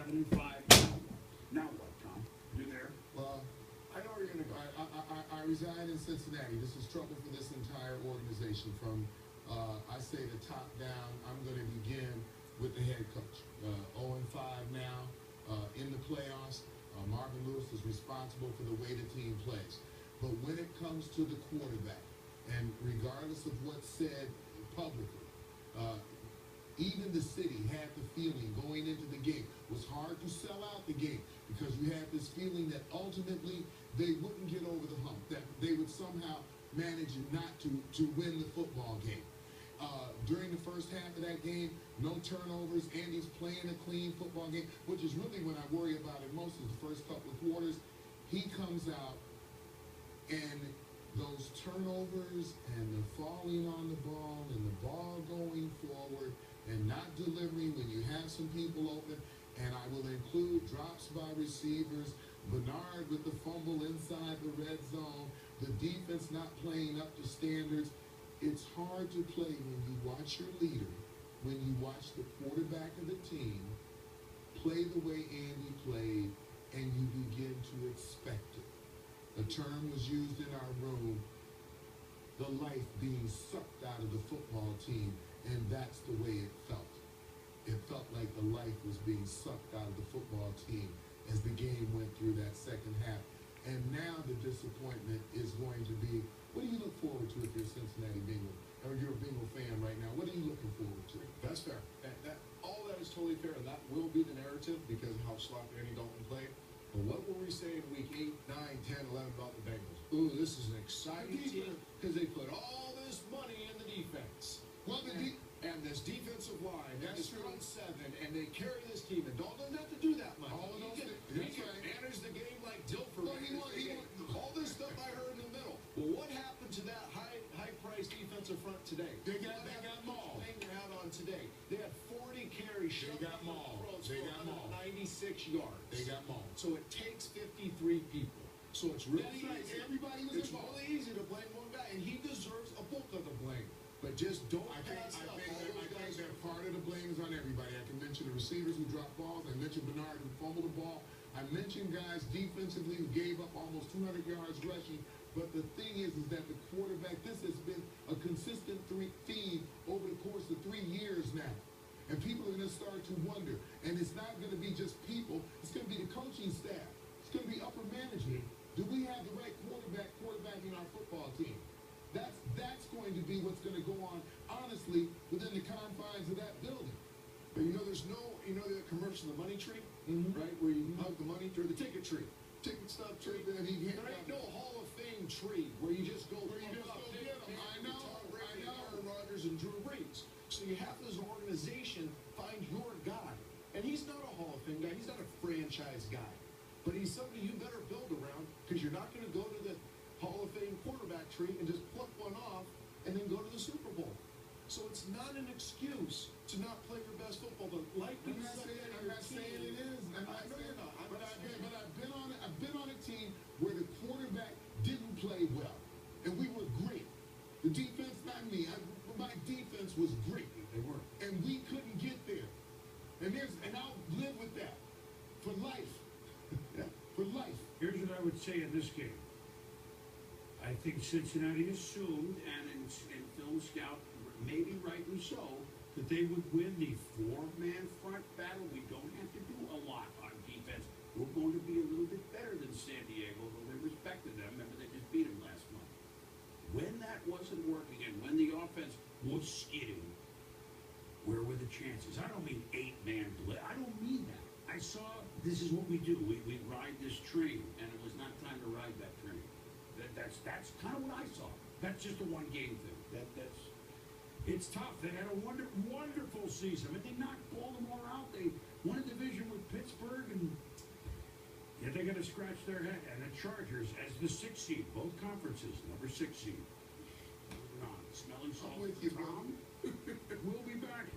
7-5 now. Now what, Tom? You there? Well, I know where you're going to go. I reside in Cincinnati. This is trouble for this entire organization. From, I say, the top down. I'm going to begin with the head coach. 0-5 now in the playoffs. Marvin Lewis is responsible for the way the team plays. But when it comes to the quarterback, and regardless of what's said publicly, even the city had the feeling going into the game. It was hard to sell out the game because you had this feeling that ultimately they wouldn't get over the hump, that they would somehow manage not to win the football game. During the first half of that game, no turnovers. Andy's playing a clean football game, which is really what I worry about it most is the first couple of quarters. He comes out and those turnovers and the falling on the ball and the ball going forward and not delivering when you have some people open, and I will include drops by receivers, Bernard with the fumble inside the red zone, the defense not playing up to standards. It's hard to play when you watch your leader, when you watch the quarterback of the team play the way Andy played, and you begin to expect it. A term was used in our room, the life being sucked out of the football team, and that's the way it felt. It felt like the life was being sucked out of the football team as the game went through that second half. And now the disappointment is going to be, what do you look forward to if you're a Cincinnati Bengal, or you're a Bengal fan right now? What are you looking forward to? That's fair. All that is totally fair, and that will be the narrative because of how sloppy Andy Dalton played. But what were we saying in week 8, 9, 10, 11 about the Bengals? Ooh, this is an exciting team because they put all this money in the defense. Well, and this defensive line, and this front seven, and they carry this team. And Dalton doesn't have to do that much. All of those things. He can manage the game like Dilfer. All this stuff I heard in the middle. Well, what happened to that high-priced defensive front today? They got mauled. Playing out on today. They had 40 carries. They got mauled. They got mauled. 96 yards. They got mauled. So it takes 53 people. So it's really easy. Everybody was involved. Really easy to blame one guy, and he deserves a bulk of the blame. But just don't pass up. I think that part of the blame is on everybody. I can mention the receivers who dropped balls. I mentioned Bernard who fumbled the ball. I mentioned guys defensively who gave up almost 200 yards rushing. But the thing is that the quarterback, this has been a consistent theme over the course of 3 years now. And people are going to start to wonder. And it's not going to be just people. It's going to be the coaching staff. It's going to be upper management. Do we have the right quarterbacking our football team? That's going to be what's going to go on, honestly, within the confines of that building. But there's no, the commercial, the money tree, right? Where you hug the money tree, the ticket tree. Ticket stub tree. There ain't no Hall of Fame tree where you just go get them. I know. Aaron Rodgers and Drew Brees. So you have to, as an organization, find your guy. And he's not a Hall of Fame guy. He's not a franchise guy. But he's somebody you better build around because you're not going to go to the Hall of Fame quarterback tree and just pluck one off and then go to the Super Bowl. So it's not an excuse to not play your best football. But like I'm not saying it is. I know you're not. But I've been on a team where the quarterback didn't play well, and we were great. The defense, not me. My defense was great. They were, and we couldn't get there. And I'll live with that for life. Yeah. For life. Here's what I would say in this game. I think Cincinnati assumed, and in Film Scout, maybe rightly so, that they would win the four-man front battle. We don't have to do a lot on defense. We're going to be a little bit better than San Diego, though they respected them. Remember, they just beat them last month. When that wasn't working and when the offense was skidding, where were the chances? I don't mean 8-man blitz. I don't mean that. I saw this is what we do. We ride this train, and it was not time to ride that train. That's kind of what I saw. That's just a one-game thing. It's tough. They had a wonderful season. I mean, they knocked Baltimore out. They won a division with Pittsburgh, and yet they're going to scratch their head. And the Chargers as the 6th seed, both conferences, number 6 seed. Moving on. Smelling salt. I'm with you, Tom. We'll be back.